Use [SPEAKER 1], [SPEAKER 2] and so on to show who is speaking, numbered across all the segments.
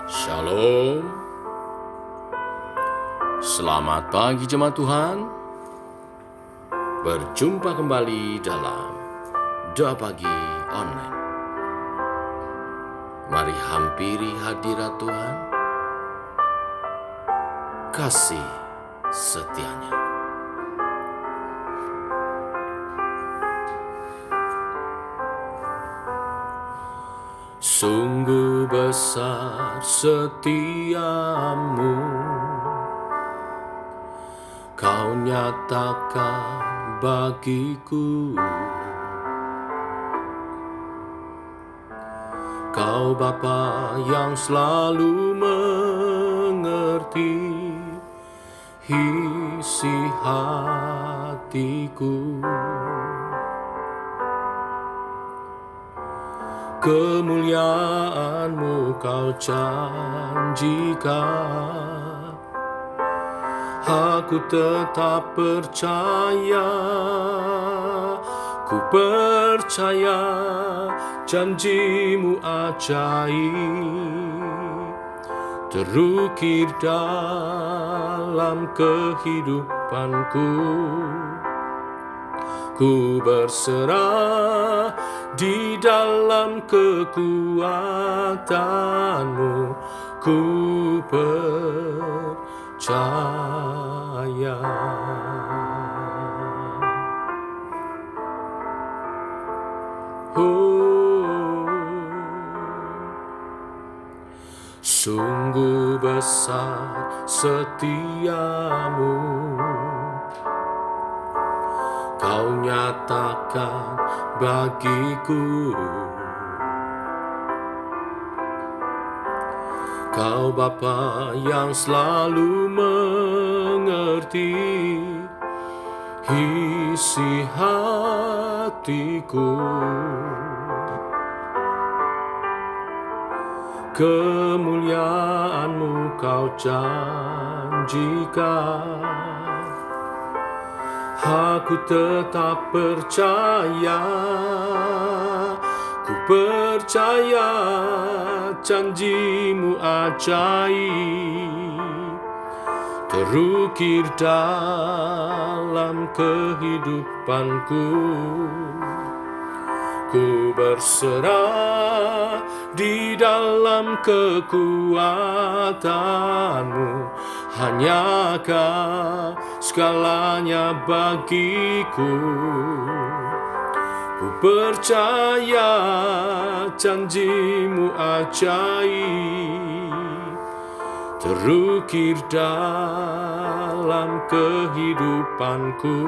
[SPEAKER 1] Shalom. Selamat pagi jemaat Tuhan. Berjumpa kembali dalam Doa Pagi Online. Mari hampiri hadirat Tuhan. Kasih setianya. Sungguh besar setiamu, Kau nyatakan bagiku. Kau Bapa yang selalu mengerti isi hatiku. Kemuliaan-Mu Kau janjikan, aku tetap percaya. Ku percaya janji-Mu ajaib terukir dalam kehidupanku. Ku berserah di dalam kekuatan-Mu, ku percaya. Sungguh besar setiamu, Kau nyatakan bagiku. Kau Bapa yang selalu mengerti isi hatiku. Kemuliaan-Mu Kau janjikan, aku tetap percaya. Ku percaya janji-Mu ajaib terukir dalam kehidupanku. Ku berserah di dalam kekuatan-Mu, hanya Kau segalanya bagiku. Ku percaya janji-Mu ajaib terukir dalam kehidupanku.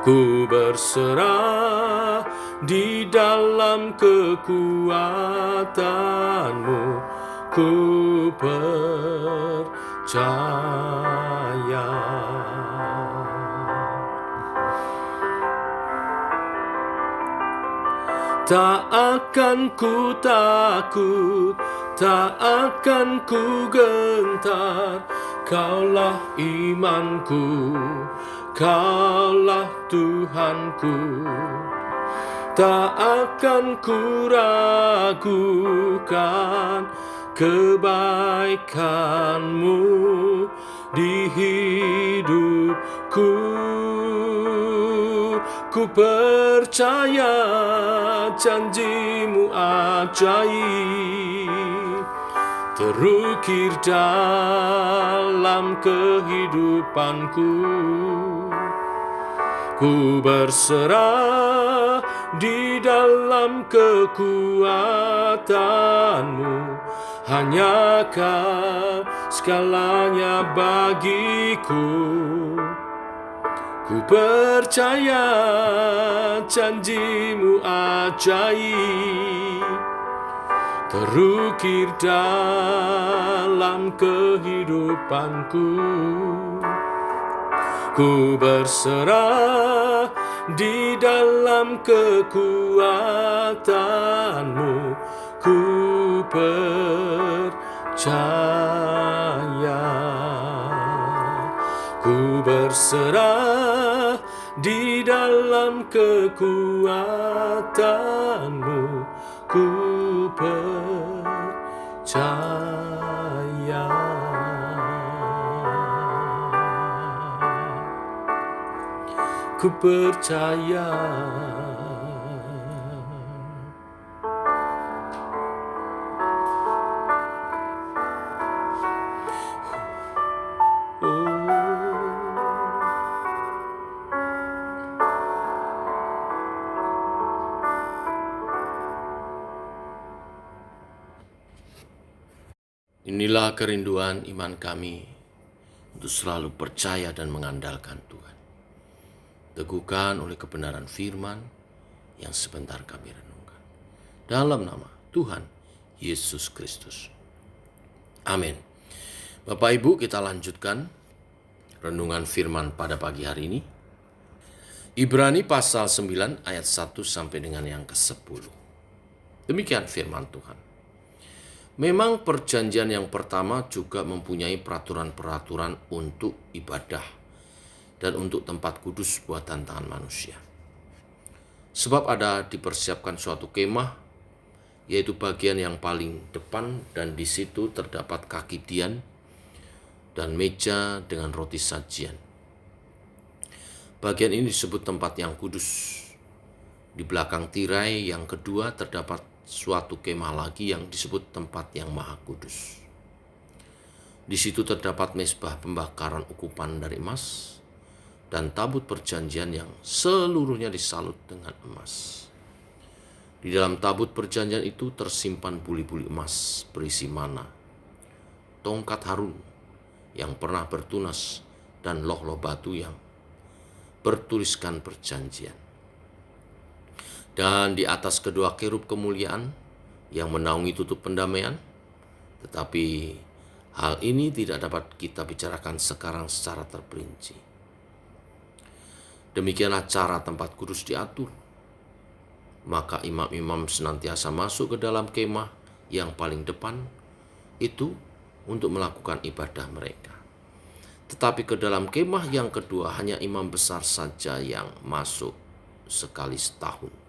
[SPEAKER 1] Ku berserah di dalam kekuatan-Mu, ku percaya. Tak akan ku takut, tak akan ku gentar. Kaulah imanku, Kaulah Tuhanku. Tak akan ku ragukan kebaikan-Mu di hidupku. Ku percaya janji-Mu ajaib terukir dalam kehidupanku. Ku berserah di dalam kekuatan-Mu, hanya Kau segalanya bagiku. Ku percaya janji-Mu ajaib terukir dalam kehidupanku. Ku berserah di dalam kekuatan-Mu, ku percaya. Ku berserah di dalam kekuatan-Mu, ku percaya. percaya. Ku percaya. Inilah kerinduan iman kami untuk selalu percaya dan mengandalkan Tuhan. Teguhkan oleh kebenaran firman yang sebentar kami renungkan. Dalam nama Tuhan Yesus Kristus. Amin. Bapak Ibu, kita lanjutkan renungan firman pada pagi hari ini. Ibrani pasal 9 ayat 1 sampai dengan yang ke-10. Demikian firman Tuhan. Memang perjanjian yang pertama juga mempunyai peraturan-peraturan untuk ibadah dan untuk tempat kudus buatan tangan manusia. Sebab ada dipersiapkan suatu kemah, yaitu bagian yang paling depan, dan di situ terdapat kaki dian dan meja dengan roti sajian. Bagian ini disebut tempat yang kudus. Di belakang tirai yang kedua terdapat suatu kemah lagi yang disebut tempat yang maha kudus. Di situ terdapat mezbah pembakaran ukupan dari emas dan tabut perjanjian yang seluruhnya disalut dengan emas. Di dalam tabut perjanjian itu tersimpan buli-buli emas berisi mana, tongkat Harun yang pernah bertunas, dan loh-loh batu yang bertuliskan perjanjian. Dan di atas kedua kerub kemuliaan yang menaungi tutup pendamaian. Tetapi hal ini tidak dapat kita bicarakan sekarang secara terperinci. Demikianlah cara tempat kudus diatur. Maka imam-imam senantiasa masuk ke dalam kemah yang paling depan itu untuk melakukan ibadah mereka. Tetapi ke dalam kemah yang kedua hanya imam besar saja yang masuk sekali setahun.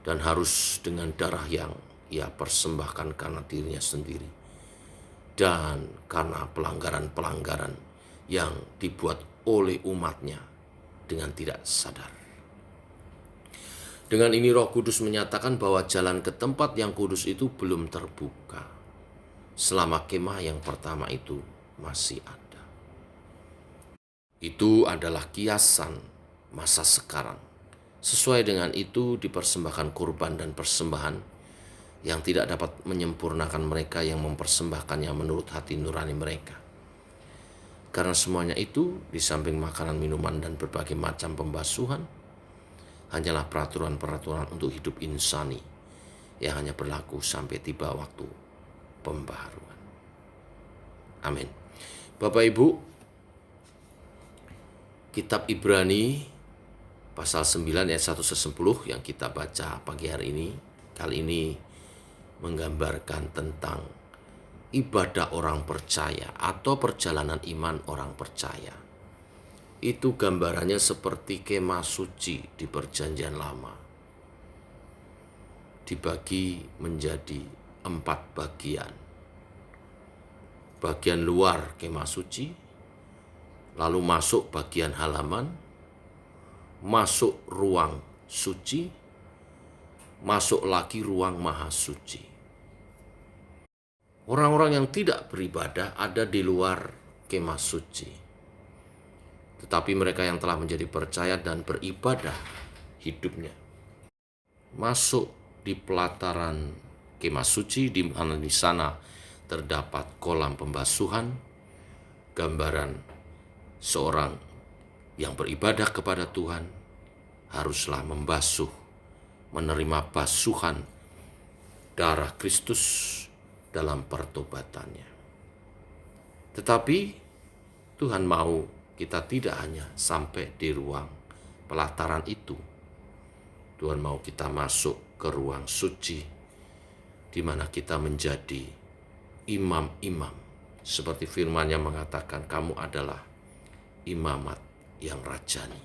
[SPEAKER 1] Dan harus dengan darah yang ia persembahkan karena dirinya sendiri dan karena pelanggaran-pelanggaran yang dibuat oleh umatnya dengan tidak sadar. Dengan ini Roh Kudus menyatakan bahwa jalan ke tempat yang kudus itu belum terbuka selama kemah yang pertama itu masih ada. Itu adalah kiasan masa sekarang. Sesuai dengan itu dipersembahkan kurban dan persembahan yang tidak dapat menyempurnakan mereka yang mempersembahkannya menurut hati nurani mereka. Karena semuanya itu, di samping makanan, minuman, dan berbagai macam pembasuhan, hanyalah peraturan-peraturan untuk hidup insani yang hanya berlaku sampai tiba waktu pembaharuan. Amin. Bapak Ibu, kitab Ibrani pasal 9 ayat 1-10 yang kita baca pagi hari ini, kali ini menggambarkan tentang ibadah orang percaya atau perjalanan iman orang percaya. Itu gambarannya seperti kemah suci di perjanjian lama. Dibagi menjadi 4 bagian. Bagian luar kemah suci, lalu masuk bagian halaman, masuk ruang suci, masuk lagi ruang maha suci. Orang-orang yang tidak beribadah ada di luar kemah suci. Tetapi mereka yang telah menjadi percaya dan beribadah hidupnya masuk di pelataran kemah suci, di mana di sana terdapat kolam pembasuhan, gambaran seorang yang beribadah kepada Tuhan haruslah membasuh, menerima basuhan darah Kristus dalam pertobatannya. Tetapi Tuhan mau kita tidak hanya sampai di ruang pelataran itu. Tuhan mau kita masuk ke ruang suci, di mana kita menjadi imam-imam. Seperti firman-Nya mengatakan, kamu adalah imamat yang rajani.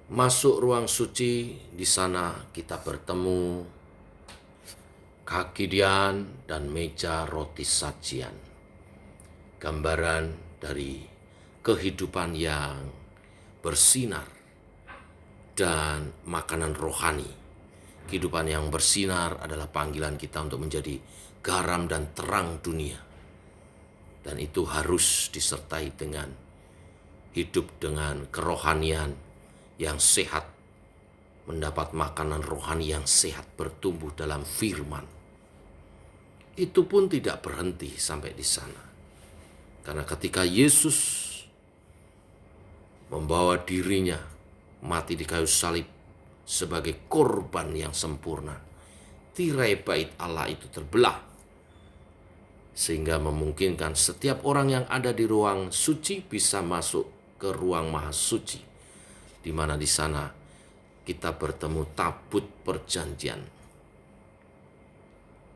[SPEAKER 1] Masuk ruang suci, di sana kita bertemu kaki dian dan meja roti sajian. Gambaran dari kehidupan yang bersinar dan makanan rohani. Kehidupan yang bersinar adalah panggilan kita untuk menjadi garam dan terang dunia. Dan itu harus disertai dengan hidup dengan kerohanian yang sehat, mendapat makanan rohani yang sehat, bertumbuh dalam firman. Itu pun tidak berhenti sampai di sana. Karena ketika Yesus membawa dirinya mati di kayu salib sebagai korban yang sempurna, tirai bait Allah itu terbelah, sehingga memungkinkan setiap orang yang ada di ruang suci bisa masuk ke ruang maha suci, di mana di sana kita bertemu tabut perjanjian.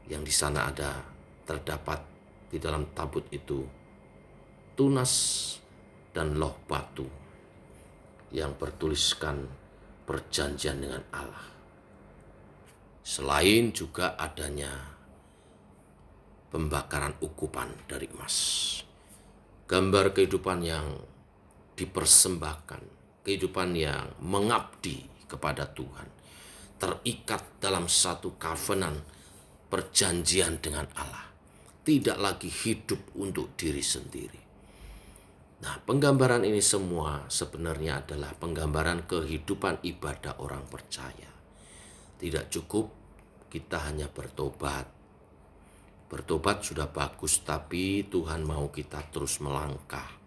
[SPEAKER 1] Yang di sana terdapat di dalam tabut itu tunas dan loh batu yang bertuliskan perjanjian dengan Allah. Selain juga adanya pembakaran ukupan dari emas. Gambar kehidupan yang dipersembahkan, kehidupan yang mengabdi kepada Tuhan, terikat dalam satu covenant perjanjian dengan Allah, tidak lagi hidup untuk diri sendiri. Nah, penggambaran ini semua sebenarnya adalah penggambaran kehidupan ibadah orang percaya. Tidak cukup kita hanya bertobat. Bertobat sudah bagus, tapi Tuhan mau kita terus melangkah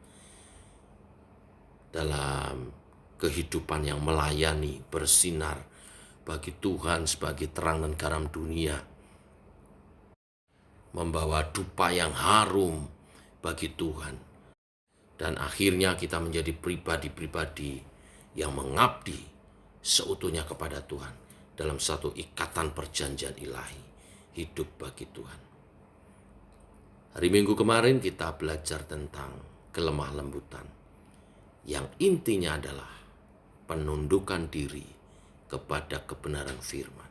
[SPEAKER 1] dalam kehidupan yang melayani, bersinar bagi Tuhan sebagai terang dan garam dunia, membawa dupa yang harum bagi Tuhan. Dan akhirnya kita menjadi pribadi-pribadi yang mengabdi seutuhnya kepada Tuhan dalam satu ikatan perjanjian ilahi, hidup bagi Tuhan. Hari Minggu kemarin kita belajar tentang kelemah lembutan, yang intinya adalah penundukan diri kepada kebenaran firman.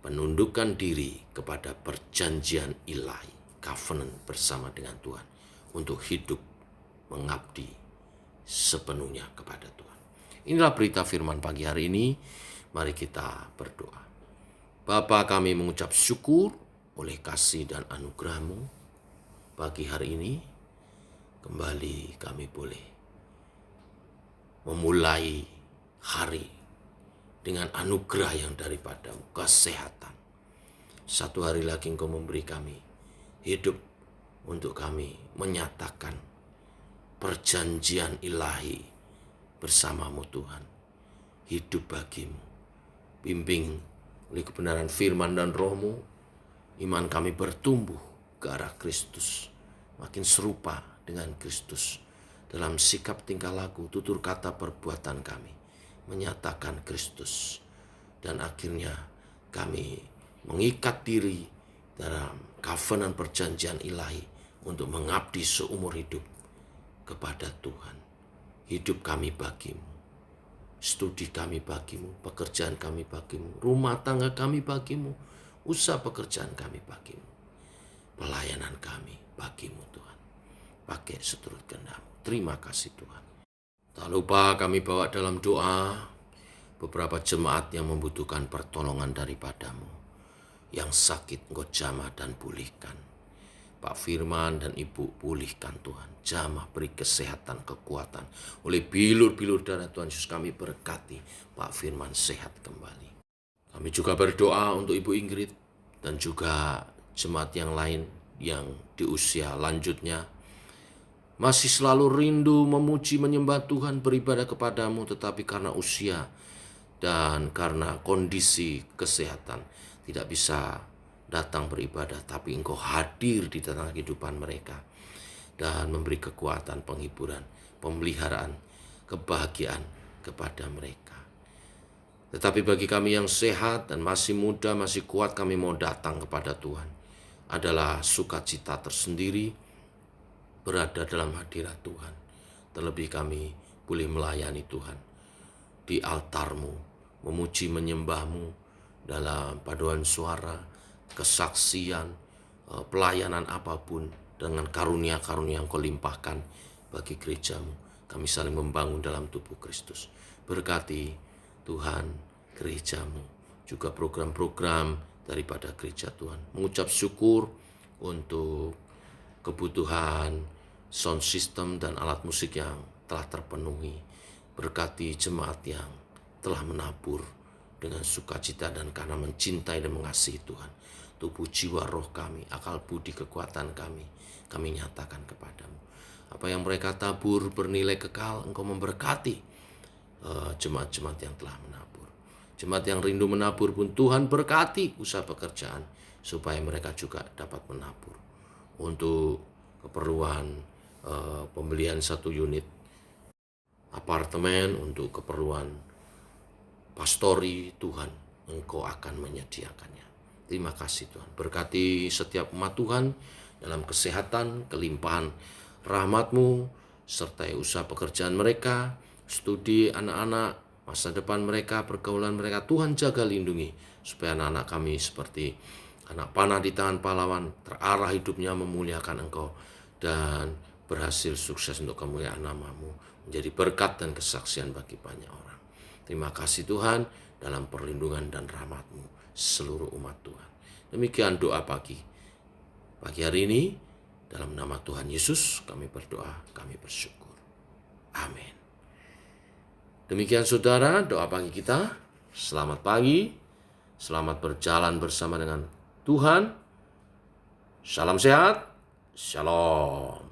[SPEAKER 1] Penundukan diri kepada perjanjian ilahi, covenant bersama dengan Tuhan, untuk hidup mengabdi sepenuhnya kepada Tuhan. Inilah berita firman pagi hari ini. Mari kita berdoa. Bapa, kami mengucap syukur oleh kasih dan anugerah-Mu. Pagi hari ini kembali kami boleh memulai hari dengan anugerah yang daripada-Mu, kesehatan. Satu hari lagi Engkau memberi kami hidup untuk kami menyatakan perjanjian ilahi bersama-Mu Tuhan. Hidup bagi-Mu. Bimbing oleh kebenaran firman dan roh-Mu, iman kami bertumbuh ke arah Kristus, makin serupa dengan Kristus dalam sikap tingkah laku, tutur kata, perbuatan kami menyatakan Kristus. Dan akhirnya kami mengikat diri dalam covenant perjanjian ilahi untuk mengabdi seumur hidup kepada Tuhan. Hidup kami bagi-Mu, studi kami bagi-Mu, pekerjaan kami bagi-Mu, rumah tangga kami bagi-Mu, usaha pekerjaan kami bagi-Mu, pelayanan kami bagi-Mu Tuhan. Pakai seturut kehendak-Mu. Terima kasih Tuhan. Tak lupa kami bawa dalam doa beberapa jemaat yang membutuhkan pertolongan daripada-Mu. Yang sakit Engkau jamah dan pulihkan. Pak Firman dan Ibu pulihkan Tuhan. Jamah, beri kesehatan, kekuatan. Oleh bilur-bilur darah Tuhan Yesus kami berkati Pak Firman sehat kembali. Kami juga berdoa untuk Ibu Ingrid dan juga jemaat yang lain yang di usia lanjutnya masih selalu rindu memuji menyembah Tuhan, beribadah kepada-Mu, tetapi karena usia dan karena kondisi kesehatan tidak bisa datang beribadah, tapi Engkau hadir di tengah kehidupan mereka dan memberi kekuatan, penghiburan, pemeliharaan, kebahagiaan kepada mereka. Tetapi bagi kami yang sehat dan masih muda, masih kuat, kami mau datang kepada Tuhan. Adalah sukacita tersendiri berada dalam hadirat Tuhan. Terlebih kami boleh melayani Tuhan di altar-Mu, memuji menyembah-Mu dalam paduan suara, kesaksian, pelayanan apapun, dengan karunia-karunia yang Kau limpahkan bagi gerejamu. Kami saling membangun dalam tubuh Kristus. Berkati Tuhan gerejamu, juga program-program daripada gereja Tuhan. Mengucap syukur untuk kebutuhan sound system dan alat musik yang telah terpenuhi. Berkati jemaat yang telah menabur dengan sukacita dan karena mencintai dan mengasihi Tuhan. Tubuh, jiwa, roh kami, akal budi, kekuatan kami nyatakan kepadamu. Apa yang mereka tabur bernilai kekal, Engkau memberkati jemaat-jemaat yang telah menabur. Jemaat yang rindu menabur pun Tuhan berkati usaha pekerjaan, supaya mereka juga dapat menabur. Untuk keperluan pembelian 1 unit apartemen, untuk keperluan pastori, Tuhan, Engkau akan menyediakannya. Terima kasih Tuhan. Berkati setiap umat Tuhan dalam kesehatan, kelimpahan rahmat-Mu, sertai usaha pekerjaan mereka, studi anak-anak, masa depan mereka, pergaulan mereka. Tuhan jaga lindungi, supaya anak-anak kami seperti anak panah di tangan pahlawan, terarah hidupnya memuliakan Engkau, dan berhasil sukses untuk kemuliaan nama-Mu, menjadi berkat dan kesaksian bagi banyak orang. Terima kasih Tuhan, dalam perlindungan dan rahmat-Mu seluruh umat Tuhan. Demikian doa pagi hari ini. Dalam nama Tuhan Yesus kami berdoa, kami bersyukur. Amin. Demikian saudara, doa pagi kita. Selamat pagi, selamat berjalan bersama dengan Tuhan. Salam sehat, shalom.